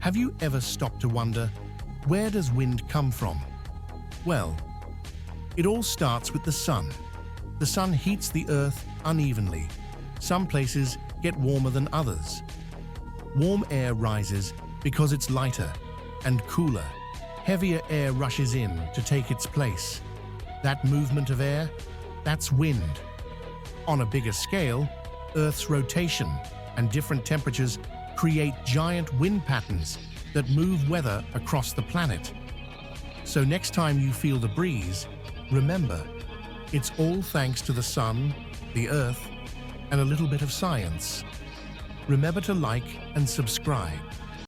Have you ever stopped to wonder, where does wind come from? Well, it all starts with the sun. The sun heats the earth unevenly. Some places get warmer than others. Warm air rises because it's lighter and cooler. Heavier air rushes in to take its place. That movement of air, that's wind. On a bigger scale, Earth's rotation and different temperatures create giant wind patterns that move weather across the planet. So next time you feel the breeze, remember, it's all thanks to the sun, the earth, and a little bit of science. Remember to like and subscribe.